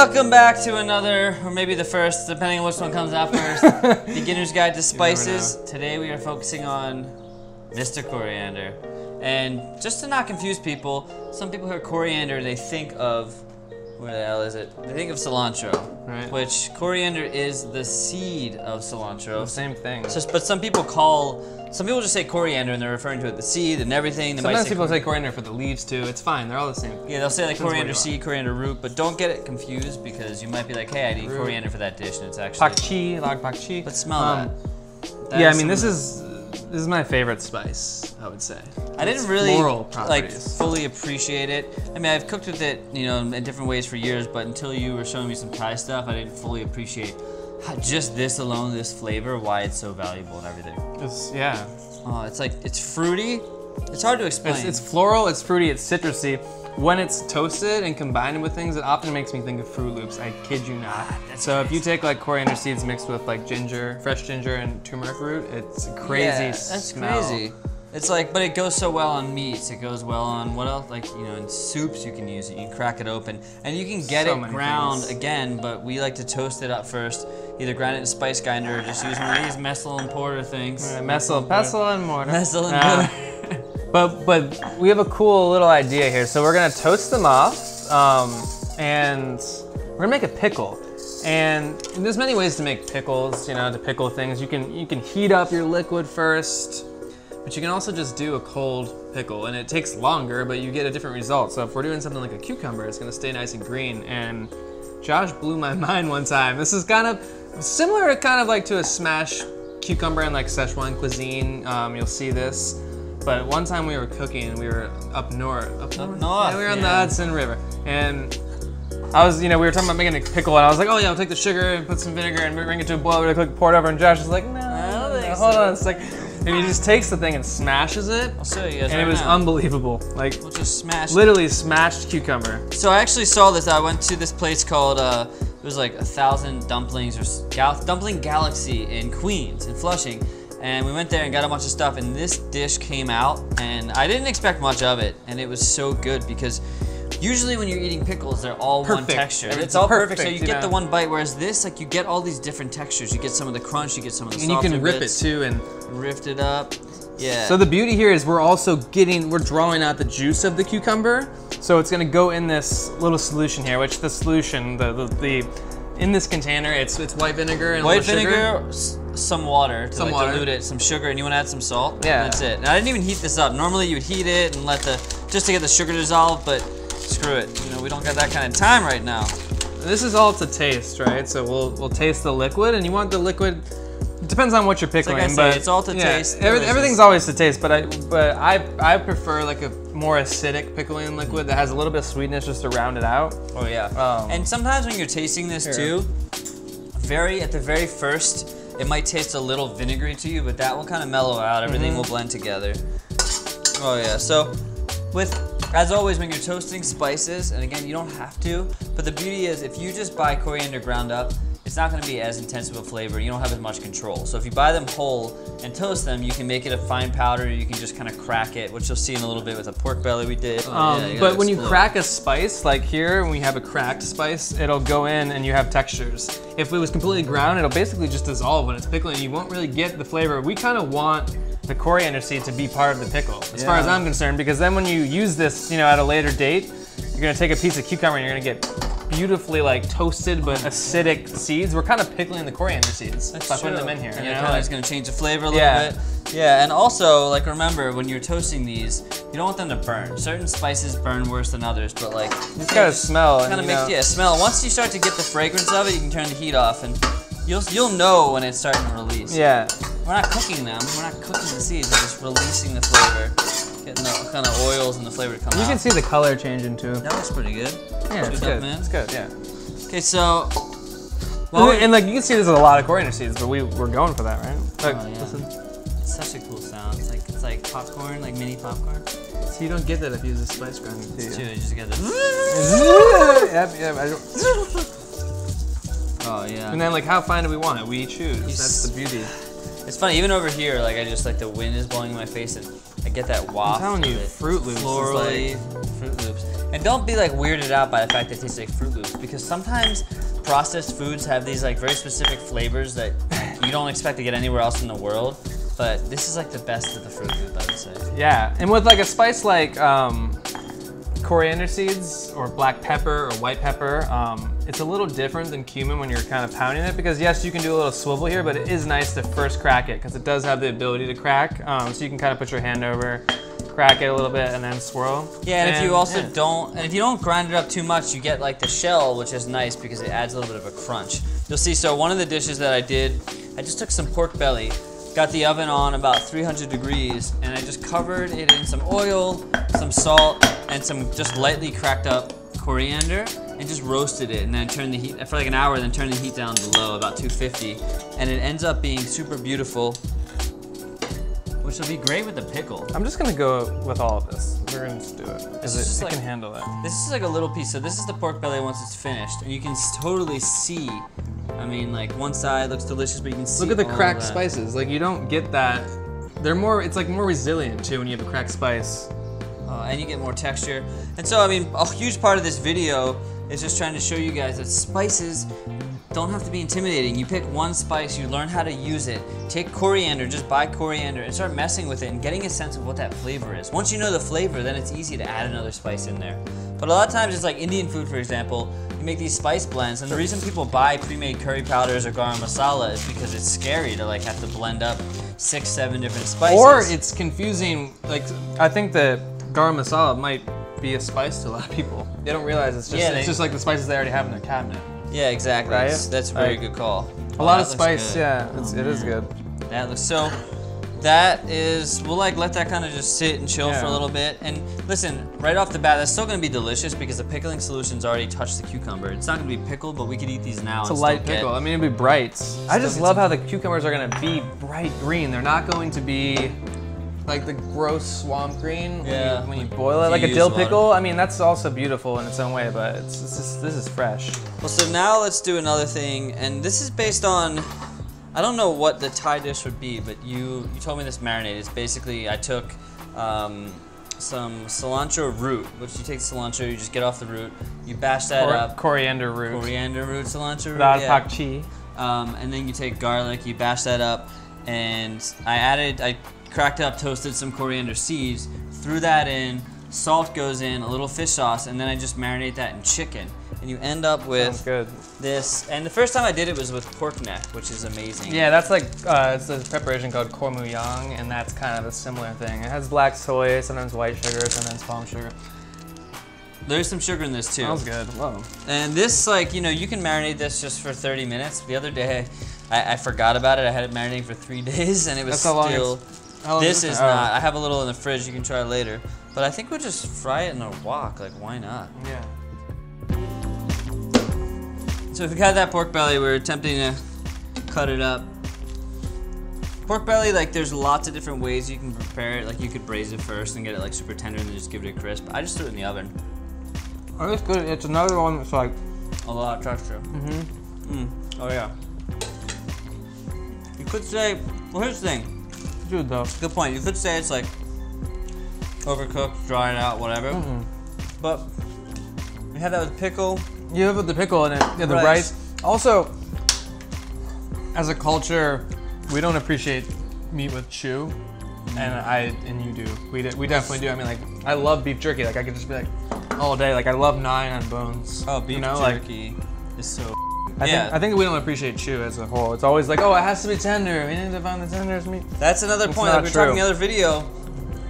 Welcome back to another, or maybe the first, depending on which one comes out first, Beginner's Guide to Spices. Today we are focusing on Mr. Coriander. And just to not confuse people, some people hear coriander, they think of, where the hell is it? They think of cilantro, right? Which coriander is the seed of cilantro. The same thing. So, but some people just say coriander and they're referring to it, the seed and everything. Sometimes people say coriander for the leaves too. It's fine, they're all the same. Yeah, they'll say like coriander seed, coriander root, but don't get it confused because you might be like, hey, I need coriander for that dish, and it's actually pak chi, lag pak chi. But smell that. Yeah, I mean this is my favorite spice, I would say. I didn't really like fully appreciate it. I mean, I've cooked with it, you know, in different ways for years, but until you were showing me some Thai stuff, I didn't fully appreciate just this alone, this flavor, why it's so valuable and everything. Yeah. Oh, it's like, it's fruity. It's hard to explain. It's floral, it's fruity, it's citrusy. When it's toasted and combined with things, it often makes me think of Fruit Loops. I kid you not. So if you take like coriander seeds mixed with like ginger, fresh ginger and turmeric root, it's a crazy smell. That's crazy. It's like, but it goes so well on meats. It goes well on what else? Like, you know, in soups you can use it. You can crack it open, and you can get it ground again. But we like to toast it up first. Either grind it in a spice grinder or just use one of these mestle and porter things. Pestle and mortar. Mestle and mortar. But we have a cool little idea here. So we're gonna toast them off, and we're gonna make a pickle. And there's many ways to make pickles. You know, to pickle things. You can heat up your liquid first. But you can also just do a cold pickle, and it takes longer, but you get a different result. So if we're doing something like a cucumber, it's gonna stay nice and green. And Josh blew my mind one time. This is kind of similar like to a smashed cucumber in like Szechuan cuisine. You'll see this. But one time we were cooking, we were up north. Yeah, we were on the Hudson River. And I was, we were talking about making a pickle, and I was like, oh yeah, I'll take the sugar and put some vinegar and bring it to a boil really quick, pour it over, and Josh was like, no, hold on a second. And he just takes the thing and smashes it. I'll show you guys and it was unbelievable. Like, we'll just smash literally smashed cucumber. So I actually saw this. I went to this place called, it was like 1,000 Dumplings or Dumpling Galaxy in Queens, in Flushing. And we went there and got a bunch of stuff, and this dish came out, and I didn't expect much of it, and it was so good because usually when you're eating pickles, they're all one texture. It's all perfect, so you get the one bite, whereas this, like, you get all these different textures. You get some of the crunch, you get some of the softer bits. And you can rip it too and rift it up. Yeah. So the beauty here is we're drawing out the juice of the cucumber. So it's gonna go in this little solution here, which the solution, in this container, it's white vinegar and white vinegar, some water to dilute it, some sugar, and you want to add some salt. Yeah. And that's it. And I didn't even heat this up. Normally you would heat it and just to get the sugar dissolved, but screw it. You know, we don't got that kind of time right now. This is all to taste, right? So we'll taste the liquid, and you want the liquid. It depends on what you're pickling, like I say, it's all to taste. Everything's always to taste, but I prefer like a more acidic pickling liquid that has a little bit of sweetness just to round it out. Oh yeah. And sometimes when you're tasting this too, at the very first, it might taste a little vinegary to you, but that will kind of mellow out. Everything will blend together. Oh yeah. So as always, when you're toasting spices, and again, you don't have to, but the beauty is if you just buy coriander ground up, it's not gonna be as intense of a flavor. You don't have as much control. So if you buy them whole and toast them, you can make it a fine powder. You can just kind of crack it, which you'll see in a little bit with a pork belly we did. But when you crack a spice, like here, when we have a cracked spice, it'll go in and you have textures. If it was completely ground, it'll basically just dissolve when it's pickling. You won't really get the flavor. We kind of want the coriander seed to be part of the pickle, as far as I'm concerned, because then when you use this, at a later date, you're gonna take a piece of cucumber and you're gonna get beautifully like toasted but acidic seeds. We're kind of pickling the coriander seeds by putting them in here. And it's gonna change the flavor a little bit. Yeah, and also like remember when you're toasting these, you don't want them to burn. Certain spices burn worse than others, but like it's gotta smell. Kind of makes smell. Once you start to get the fragrance of it, you can turn the heat off, and you'll know when it's starting to release. Yeah. We're not cooking them. We're not cooking the seeds. We're just releasing the flavor, getting the kind of oils and the flavor to come out. You can see the color changing too. That looks pretty good. Yeah, it's good. It's good. Yeah. Okay, so. And like you can see, there's a lot of coriander seeds, but we're going for that, right? Like, listen. It's such a cool sound. It's like popcorn, like mini popcorn. So you don't get that if you use a spice grinder, do you? It's true. You just get this. Oh yeah. And then like, how fine do we want it? We choose. That's the beauty. It's funny, even over here, like I just like the wind is blowing in my face and I get that waft. I'm telling you, Fruit Loops. Florally, Fruit Loops. And don't be like weirded out by the fact that it tastes like Fruit Loops, because sometimes processed foods have these like very specific flavors that you don't expect to get anywhere else in the world. But this is like the best of the Fruit Loop, I would say. Yeah, and with like a spice like coriander seeds or black pepper or white pepper, it's a little different than cumin when you're kind of pounding it, because yes, you can do a little swivel here, but it is nice to first crack it because it does have the ability to crack. So you can kind of put your hand over, crack it a little bit, and then swirl. Yeah, and if you also don't grind it up too much, you get like the shell, which is nice because it adds a little bit of a crunch. You'll see, so one of the dishes that I did, I just took some pork belly, got the oven on about 300 degrees, and I just covered it in some oil, some salt, and some just lightly cracked up coriander, and just roasted it, and then turned the heat, for like an hour, then turned the heat down to low, about 250, and it ends up being super beautiful, which will be great with the pickle. I'm just gonna go with all of this. We're gonna just do it, because it can handle it. This is like a little piece, so this is the pork belly once it's finished, and you can totally see, I mean, like one side looks delicious, but you can see Look at the cracked spices. Like you don't get that. They're more, it's like more resilient too when you have a cracked spice. And you get more texture. And so, I mean, a huge part of this video is just trying to show you guys that spices don't have to be intimidating. You pick one spice, you learn how to use it. Take coriander, just buy coriander and start messing with it and getting a sense of what that flavor is. Once you know the flavor, then it's easy to add another spice in there. But a lot of times it's like Indian food, for example, you make these spice blends, and the reason people buy pre-made curry powders or garam masala is because it's scary to like have to blend up 6, 7 different spices. Or it's confusing, like I think that garam masala might be a spice to a lot of people. They don't realize it's just, it's just like the spices they already have in their cabinet. Yeah, exactly. Right? That's a very good call. A lot of spice, yeah, it is good. That looks, so that is, we'll like let that kind of just sit and chill for a little bit. And listen, right off the bat, that's still gonna be delicious because the pickling solution's already touched the cucumber. It's not gonna be pickled, but we could eat these now. It's a light pickle. I mean, it'd be bright. I just love how the cucumbers are gonna be bright green. They're not going to be like the gross swamp green when you boil it, like a dill pickle. I mean, that's also beautiful in its own way, but it's just, this is fresh. Well, so now let's do another thing, and this is based on, I don't know what the Thai dish would be, but you told me this marinade. It's basically, I took some cilantro root, which you take the cilantro, you just get off the root, you bash that up. Coriander root. Coriander root, cilantro root, Pak chi. And then you take garlic, you bash that up, and I cracked up, toasted some coriander seeds, threw that in, salt goes in, a little fish sauce, and then I just marinate that in chicken. And you end up with this, and the first time I did it was with pork neck, which is amazing. Yeah, that's like, it's a preparation called kormuyang, and that's kind of a similar thing. It has black soy, sometimes white sugar, sometimes palm sugar. There's some sugar in this too. Smells good, whoa. And this, like, you know, you can marinate this just for 30 minutes. The other day, I forgot about it. I had it marinating for 3 days, and it was still... This is not. I have a little in the fridge. You can try later. But I think we'll just fry it in a wok. Like, why not? Yeah. So if we got that pork belly, we're attempting to cut it up. Pork belly, like, there's lots of different ways you can prepare it. Like, you could braise it first and get it like super tender, and then just give it a crisp. I just threw it in the oven. Oh, it's good. It's another one that's like a lot of texture. Oh yeah. You could say, well, here's the thing. Good though. Good point. You could say it's like overcooked, dry it out, whatever. But you have that with pickle. You have the pickle and the rice. Also, as a culture, we don't appreciate meat with chew, and you do. We definitely do. I mean, like, I love beef jerky. Like, I could just be like all day. Like, I love gnawing on bones. Oh, beef jerky is so. I think we don't appreciate chew as a whole. It's always like, oh, it has to be tender. We need to find the tenderest meat. That's another point. Like we were talking in the other video.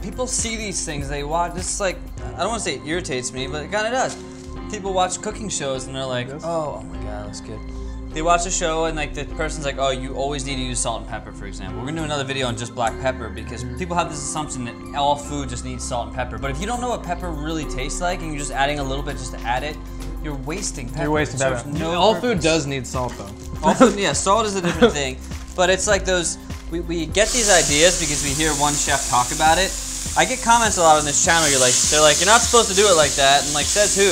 People see these things. They watch. This is like, I don't want to say it irritates me, but it kind of does. People watch cooking shows and they're like, oh my god, that looks good. They watch a show and like the person's like, oh, you always need to use salt and pepper, for example. We're gonna do another video on just black pepper because people have this assumption that all food just needs salt and pepper. But if you don't know what pepper really tastes like and you're just adding a little bit just to add it, you're wasting pepper. You're wasting pepper. All food does need salt though. All food, yeah, salt is a different thing. But it's like those, we get these ideas because we hear one chef talk about it. I get comments a lot on this channel. They're like, you're not supposed to do it like that. And like, says who?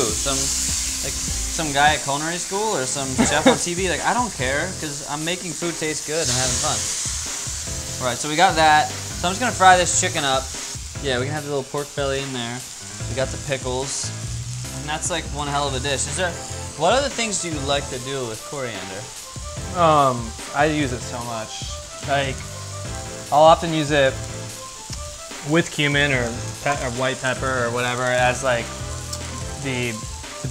Some guy at culinary school or some chef on TV? Like, I don't care because I'm making food taste good and having fun. All right, so we got that. So I'm just gonna fry this chicken up. Yeah, we can have the little pork belly in there. We got the pickles. And that's like one hell of a dish. What other things do you like to do with coriander? I use it so much. Like, I'll often use it with cumin or white pepper or whatever as like the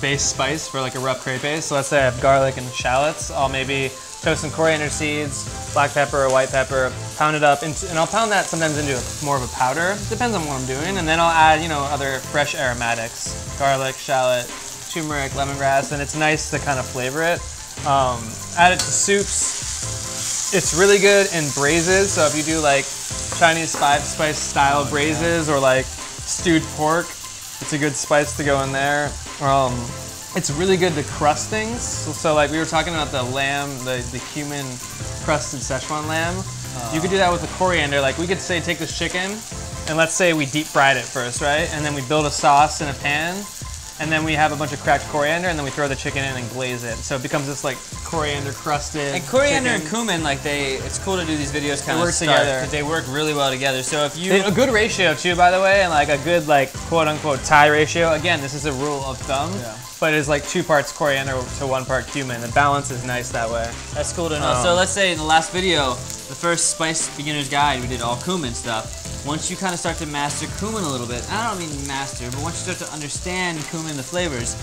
base spice for like a rough crepe base. So let's say I have garlic and shallots. I'll maybe toast some coriander seeds, black pepper or white pepper, pound it up, and I'll pound that sometimes into more of a powder. Depends on what I'm doing. And then I'll add, you know, other fresh aromatics, garlic, shallot, turmeric, lemongrass, and it's nice to kind of flavor it. Add it to soups. It's really good in braises. So if you do like Chinese 5-spice style braises or like stewed pork, it's a good spice to go in there. It's really good to crust things. So like we were talking about the lamb, the cumin crusted Szechuan lamb. You could do that with the coriander. Like we could say take this chicken and let's say we deep fried it first, right? And then we build a sauce in a pan. And then we have a bunch of cracked coriander, and then we throw the chicken in and glaze it. So it becomes this like coriander crusted. And coriander chicken. and cumin, like it's cool to do these videos kind of work together. They work really well together. So if you A good ratio too, by the way, and like a good like quote unquote Thai ratio. Again, this is a rule of thumb, but it's like 2 parts coriander to 1 part cumin. The balance is nice that way. That's cool to know. So let's say in the last video, the first spice beginner's guide, we did all cumin stuff. Once you kind of start to master cumin a little bit, I don't mean master, but once you start to understand cumin, the flavors,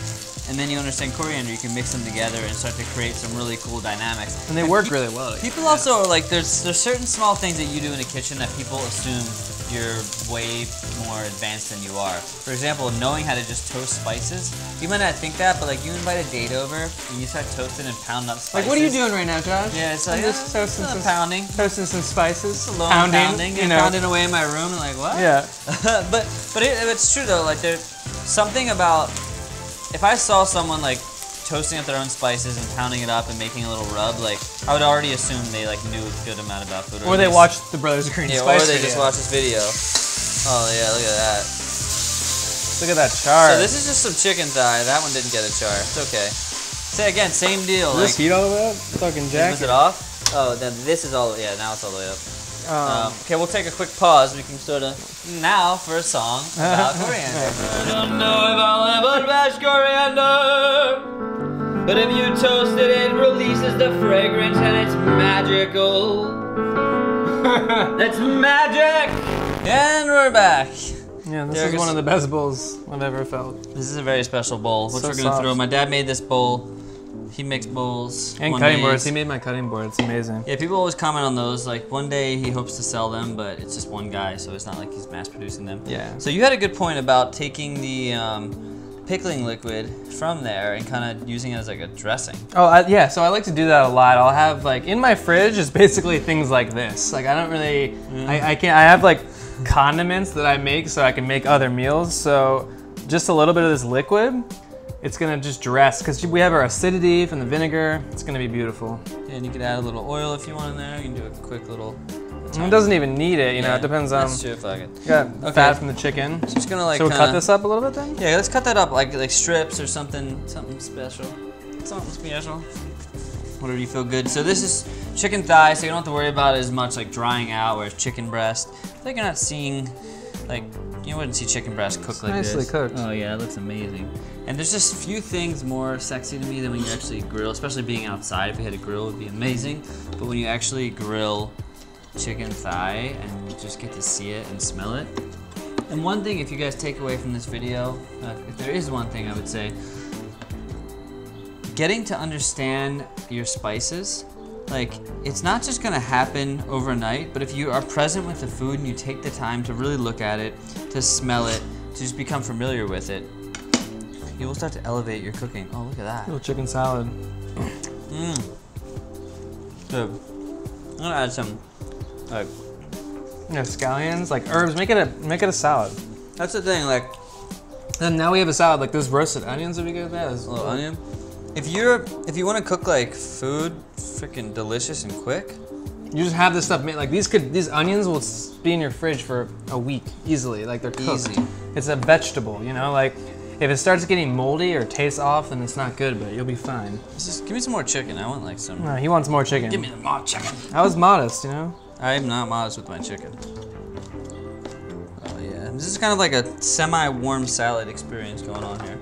and then you understand coriander, you can mix them together and start to create some really cool dynamics. And they work really well. People also are like, there's certain small things that you do in the kitchen that people assume you're way more advanced than you are. For example, knowing how to just toast spices. You might not think that, but like you invite a date over and you start toasting and pounding up spices. Like, what are you doing right now, Josh? Yeah, it's like just toasting some pounding. Toasting some spices. Just a little pounding, you know. pounding away in my room and like, what? Yeah. but it's true though, like there's something about, if I saw someone like toasting up their own spices and pounding it up and making a little rub, like I would already assume they like knew a good amount about food. Or they watched the Brothers Green Spice or they video. just watched this video. Oh yeah, look at that. Look at that char. So this is just some chicken thigh. That one didn't get a char. It's okay. Say again, same deal. Is this heat all the way up? Fucking jack. Was it off? Oh, then this is all. Yeah, now it's all the way up. Okay, we'll take a quick pause. We can sort of now for a song about coriander. I don't know if I'll ever bash coriander. But if you toast it, it releases the fragrance and it's magical. That's magic! And we're back. Yeah, this is one of the best bowls I've ever felt. This is a very special bowl, which So we're gonna soft. throw. My dad made this bowl. He makes bowls. And cutting boards. He made my cutting board. It's amazing. Yeah, people always comment on those. Like one day he hopes to sell them, but it's just one guy, so it's not like he's mass producing them. Yeah. So you had a good point about taking the pickling liquid from there and kind of using it as like a dressing. Oh, yeah, so I like to do that a lot. I'll have like, in my fridge is basically things like this. Like I don't really, I have like condiments that I make so I can make other meals. So just a little bit of this liquid, it's gonna just dress, because we have our acidity from the vinegar. It's gonna be beautiful. Yeah, and you could add a little oil if you want in there. You can do a quick little. It doesn't even need it, you know, it depends on. That's true, fuck it. Yeah, fat from the chicken. So just gonna like. So we'll cut this up a little bit then? Yeah, let's cut that up like strips or something special. Something special. Whatever you feel good. So this is chicken thigh, so you don't have to worry about it as much like drying out, whereas chicken breast, I feel like you're not seeing, like, you wouldn't see chicken breast cooked like this. Nicely cooked. Oh yeah, it looks amazing. And there's just few things more sexy to me than when you actually grill, especially being outside. If we had a grill, it would be amazing. But when you actually grill chicken thigh and you just get to see it and smell it. And one thing, if you guys take away from this video, if there is one thing I would say, getting to understand your spices, like it's not just gonna happen overnight, but if you are present with the food and you take the time to really look at it, to smell it, to just become familiar with it, you will start to elevate your cooking. Oh, look at that. Little chicken salad. Good. I'm gonna add some, like, Yeah, scallions, like herbs. Make it a salad. that's the thing, like, And now we have a salad. Like those roasted onions. Would be good with that. a little onion. If you want to cook like food, freaking delicious and quick, You just have this stuff made. Like these onions will be in your fridge for a week easily. Like they're cooked. Easy. It's a vegetable, you know. Like if it starts getting moldy or tastes off, then it's not good. But you'll be fine. just give me some more chicken. I want like some. No, he wants more chicken. Give me the more chicken. I was modest, you know. I am not modest with my chicken. Oh yeah, this is kind of like a semi-warm salad experience going on here.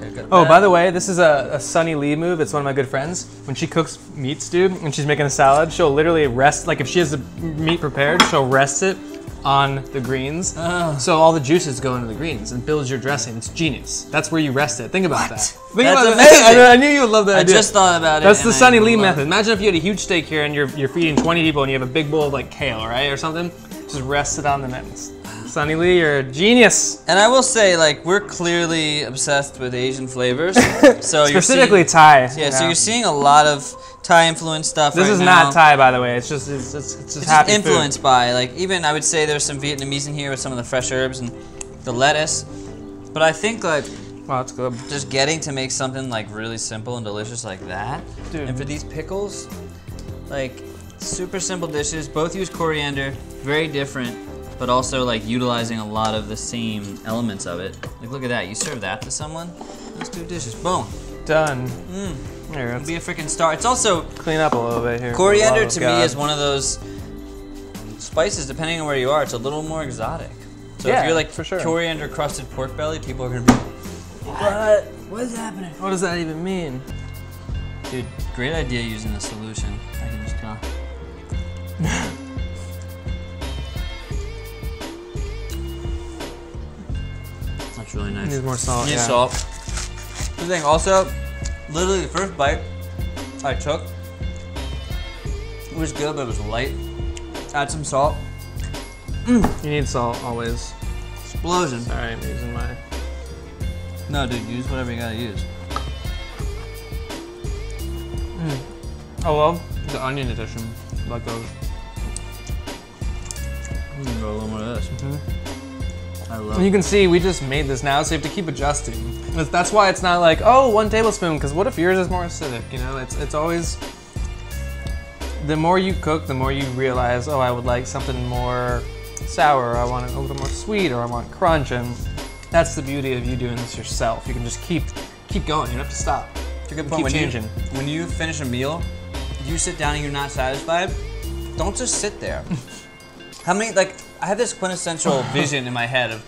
Okay, good. Oh, by the way, this is a Sunny Lee move. It's one of my good friends. When she cooks meats, dude, when she's making a salad, she'll literally rest, like if she has the meat prepared, she'll rest it on the greens. So all the juices go into the greens and builds your dressing. It's genius. That's where you rest it. Think about that. Think That's about amazing. I knew you would love that idea. I just thought about it. That's the Sunny Lee method. Imagine if you had a huge steak here and you're feeding 20 people and you have a big bowl of like kale, right, or something. Just rest it on the ends. Sunny Lee, you're a genius. And I will say, like, we're clearly obsessed with Asian flavors. So specifically Thai. Yeah, so you're seeing a lot of Thai influenced stuff. This right is now. not Thai, by the way. It's just happy influenced food. by, like, even I would say there's some Vietnamese in here with some of the fresh herbs and the lettuce. But I think, like, wow, that's good. just getting to make something like really simple and delicious like that. Dude. And for these pickles, like, super simple dishes. Both use coriander, very different, but also like utilizing a lot of the same elements of it. Like, look at that. You serve that to someone, those two dishes, boom. Done. Here, it'll be a freaking star. It's also clean up a little bit here. Coriander to me is one of those spices, depending on where you are, it's a little more exotic. So yeah, if you're like for sure. coriander crusted pork belly, people are gonna be, what? What is happening? What does that even mean? Dude, great idea using the solution. I can just tell. That's really nice. Needs more salt. Needs Yeah. salt. The thing also, literally the first bite I took, it was good, but it was light. Add some salt. You need salt always. Explosion. Sorry, I'm using my. No, dude, use whatever you gotta use. I love the onion edition. Like those. I'm gonna go a little more of this. I love And you can see we just made this now, so you have to keep adjusting. That's why it's not like, oh, 1 tablespoon, because what if yours is more acidic? You know, it's always. The more you cook, the more you realize, oh, I would like something more sour, or I want it a little more sweet, or I want crunch, and that's the beauty of you doing this yourself. You can just keep going. You don't have to stop. It's a good point. Keep changing. When you finish a meal, if you sit down and you're not satisfied, don't just sit there. How many, like, I have this quintessential vision in my head of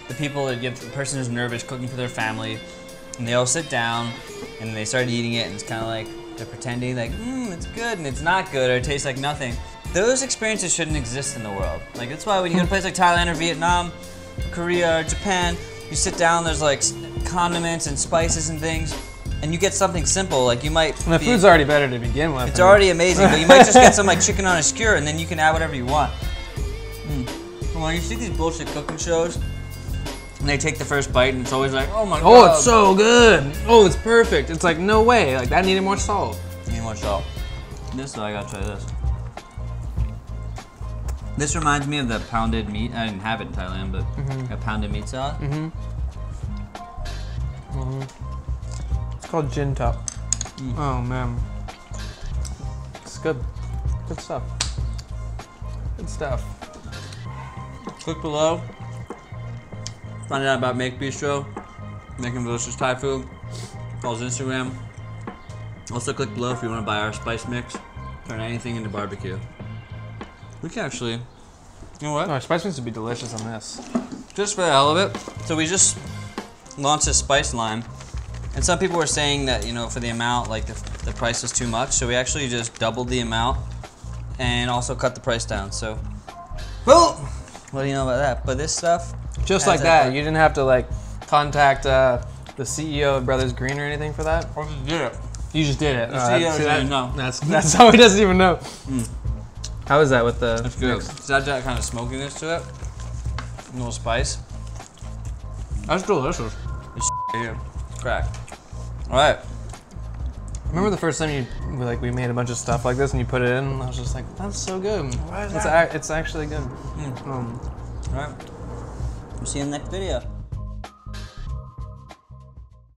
the people that get the person who's nervous cooking for their family, and they all sit down and they start eating it, and it's kind of like they're pretending like, it's good, and it's not good, or it tastes like nothing. Those experiences shouldn't exist in the world. Like, that's why when you go to a place like Thailand or Vietnam, Korea or Japan, you sit down, there's like condiments and spices and things, and you get something simple, like you might. And the food's already better to begin with. It's already amazing, but you might just get some like chicken on a skewer, and then you can add whatever you want. When you see these bullshit cooking shows, and they take the first bite, and it's always like, oh my god. Oh, it's so good. Oh, it's perfect. It's like, no way. Like, that needed more salt. Need more salt. This though, I gotta try this. This reminds me of the pounded meat. I didn't have it in Thailand, but a pounded meat salad. It's called gin top. Oh man, it's good. Good stuff. Good stuff. Click below. Find out about Make Bistro, making delicious Thai food. Follow us on Instagram. Also click below if you want to buy our spice mix. Turn anything into barbecue. We can actually, you know what? Oh, spice mix would be delicious on this. Just for the hell of it. So we just launched this spice line, and some people were saying that, you know, for the amount, like the price was too much. So we actually just doubled the amount and also cut the price down. So, boom! What do you know about that? But this stuff, Just like that. You didn't have to like contact the CEO of Brothers Green or anything for that. I just did it. You just did it. The CEO doesn't know. That's how he doesn't even know. How is that with the? That's good. It's got that kind of smokiness to it. A little spice. That's delicious. It's here. Crack. All right. Remember the first time we made a bunch of stuff like this and you put it in, and I was just like, that's so good. Why is that? It's actually good. All right. We'll see you in the next video.